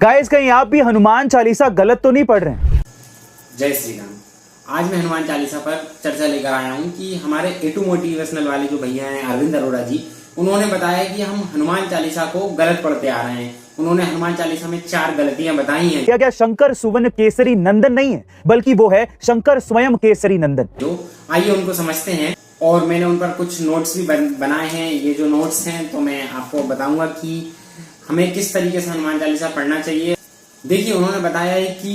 Guys कहीं आप भी हनुमान चालीसा गलत तो नहीं पढ़ रहे हैं? जय श्री राम। आज मैं हनुमान चालीसा पर चर्चा लेकर आया हूं कि हमारे A2 मोटिवेशनल वाले जो भैया हैं अरविंद अरोड़ा जी, उन्होंने बताया कि हम हनुमान चालीसा को गलत पढ़ते आ रहे हैं। उन्होंने हनुमान चालीसा में 4 गलतियां बताई हैं। क्या शंकर सुवन केसरी नंदन नहीं है, बल्कि वो है शंकर स्वयं केसरी नंदन। जो आइए उनको समझते हैं, और मैंने उन पर कुछ नोट्स भी बनाए हैं। ये जो नोट्स हैं तो मैं आपको बताऊंगा कि हमें किस तरीके से हनुमान चालीसा पढ़ना चाहिए। देखिए, उन्होंने बताया है कि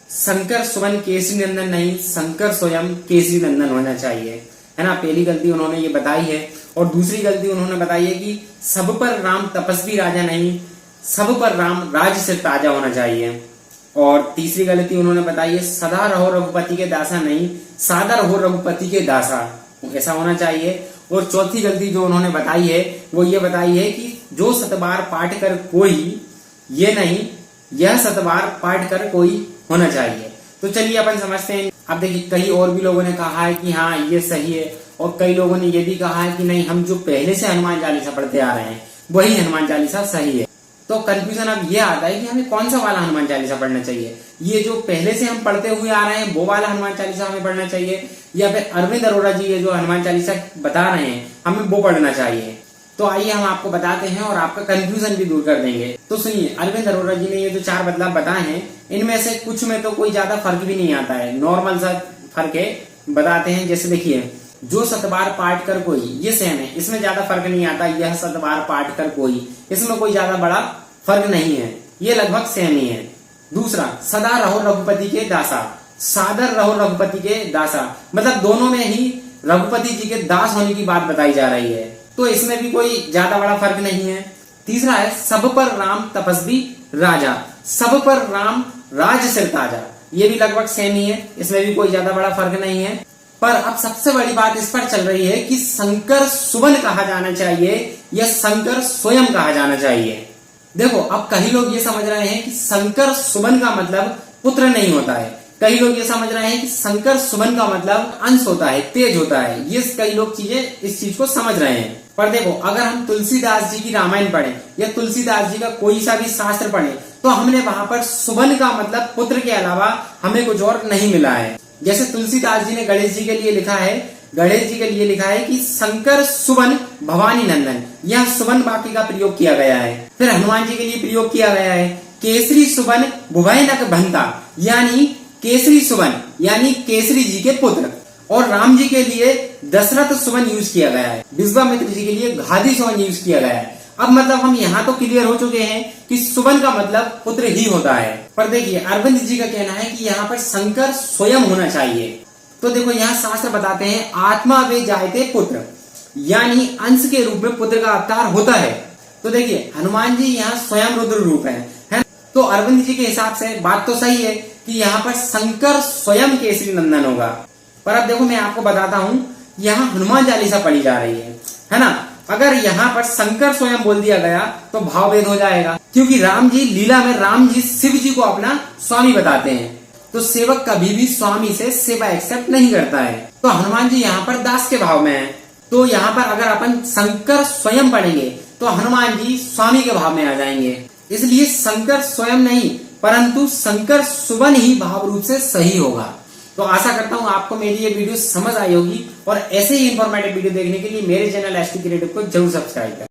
शंकर सुवन केसरी नंदन नहीं, शंकर स्वयं केसरी नंदन होना चाहिए, है ना। पहली गलती उन्होंने ये बताई है। और दूसरी गलती उन्होंने बताई है कि सब पर राम तपस्वी राजा नहीं, सब पर राम राज से ताजा होना चाहिए। और तीसरी गलती उन्होंने बताई है सदा रहो रघुपति के दासा नहीं, सादा रहो रघुपति के दासा, ऐसा होना चाहिए। और चौथी गलती जो उन्होंने बताई है वो ये बताई है कि जो सतबार पाठ कर कोई, ये नहीं, यह सतबार पाठ कर कोई होना चाहिए। तो चलिए अपन समझते हैं। अब देखिए, कई और भी लोगों ने कहा है कि हाँ ये सही है, और कई लोगों ने ये भी कहा है कि नहीं, हम जो पहले से हनुमान चालीसा पढ़ते आ रहे हैं वही हनुमान चालीसा सही है। तो कंफ्यूजन अब ये आता है कि हमें कौन सा वाला हनुमान चालीसा पढ़ना चाहिए। ये जो पहले से हम पढ़ते हुए आ रहे हैं वो वाला हनुमान चालीसा हमें पढ़ना चाहिए, या फिर अरविंद अरोड़ा जी ये जो हनुमान चालीसा बता रहे हैं हमें वो पढ़ना चाहिए। तो आइए हम आपको बताते हैं और आपका कंफ्यूजन भी दूर कर देंगे। तो सुनिए, अरविंद अरोड़ा जी ने ये जो 4 बदलाव बताए हैं, इनमें से कुछ में तो कोई ज्यादा फर्क भी नहीं आता है, नॉर्मल सा फर्क है। बताते हैं, जैसे देखिए, जो सतबार पाठ कर कोई, ये सेम है, इसमें ज्यादा फर्क नहीं आता। यह सतबार पाठ कर कोई, इसमें कोई ज्यादा बड़ा फर्क नहीं है, ये लगभग सेम ही है। दूसरा, सदा रहो रघुपति के दासा, सादर रहो रघुपति के दासा, मतलब दोनों में ही रघुपति जी के दास होने की बात बताई जा रही है, तो इसमें भी कोई ज्यादा बड़ा फर्क नहीं है। तीसरा है सब पर राम तपस्वी राजा, सब पर राम राज सिर ताजा, ये भी लगभग सेम ही है, इसमें भी कोई ज्यादा बड़ा फर्क नहीं है। पर अब सबसे बड़ी बात इस पर चल रही है कि शंकर सुवन कहा जाना चाहिए या शंकर स्वयं कहा जाना चाहिए। देखो, अब कई लोग ये समझ रहे हैं कि शंकर सुवन का मतलब पुत्र नहीं होता है, कई लोग ये समझ रहे हैं कि शंकर सुवन का मतलब अंश होता है, तेज होता है। ये कई लोग इस चीज को समझ रहे हैं। पर देखो, अगर हम तुलसीदास जी की रामायण पढ़ें या तुलसीदास जी का कोई सा भी शास्त्र पढ़ें, तो हमने वहां पर सुवन का मतलब पुत्र के अलावा हमें कुछ और नहीं मिला है। जैसे तुलसीदास जी ने गणेश जी के लिए लिखा है, गणेश जी के लिए लिखा है कि शंकर सुवन भवानी नंदन, यह सुवन वाक्य का प्रयोग किया गया है। फिर हनुमान जी के लिए प्रयोग किया गया है केसरी सुवन भुवैनक भंता, यानी केसरी सुवन यानी केसरी जी के पुत्र। और राम जी के लिए दशरथ सुवन यूज किया गया है, विश्वामित्र जी के लिए घादी सुवन यूज किया गया है। अब मतलब हम यहाँ तो क्लियर हो चुके हैं कि सुवन का मतलब पुत्र ही होता है। पर देखिए, अरविंद जी का कहना है कि यहाँ पर शंकर स्वयं होना चाहिए। तो देखो, यहाँ शास्त्र बताते हैं आत्मा वे जायते पुत्र, यानी अंश के रूप में पुत्र का अवतार होता है। तो देखिए, हनुमान जी यहाँ स्वयं रुद्र रूप है। तो अरविंद जी के हिसाब से बात तो सही है कि यहाँ पर शंकर स्वयं केसरी नंदन होगा। पर अब देखो, मैं आपको बताता हूँ, यहाँ हनुमान चालीसा पढ़ी जा रही है ना। अगर यहाँ पर शंकर स्वयं बोल दिया गया तो भाव भेद हो जाएगा, क्योंकि राम जी लीला में राम जी शिव जी को अपना स्वामी बताते हैं, तो सेवक कभी भी स्वामी से सेवा एक्सेप्ट नहीं करता है। तो हनुमान जी यहाँ पर दास के भाव में है। तो यहाँ पर अगर अपन शंकर स्वयं पढ़ेंगे तो हनुमान जी स्वामी के भाव में आ जाएंगे। इसलिए शंकर स्वयं नहीं, परंतु शंकर सुवन ही भाव रूप से सही होगा। तो आशा करता हूँ आपको मेरी ये वीडियो समझ आई होगी, और ऐसे ही इंफॉर्मेटिव वीडियो देखने के लिए मेरे चैनल ST क्रिएटिव को जरूर सब्सक्राइब करें।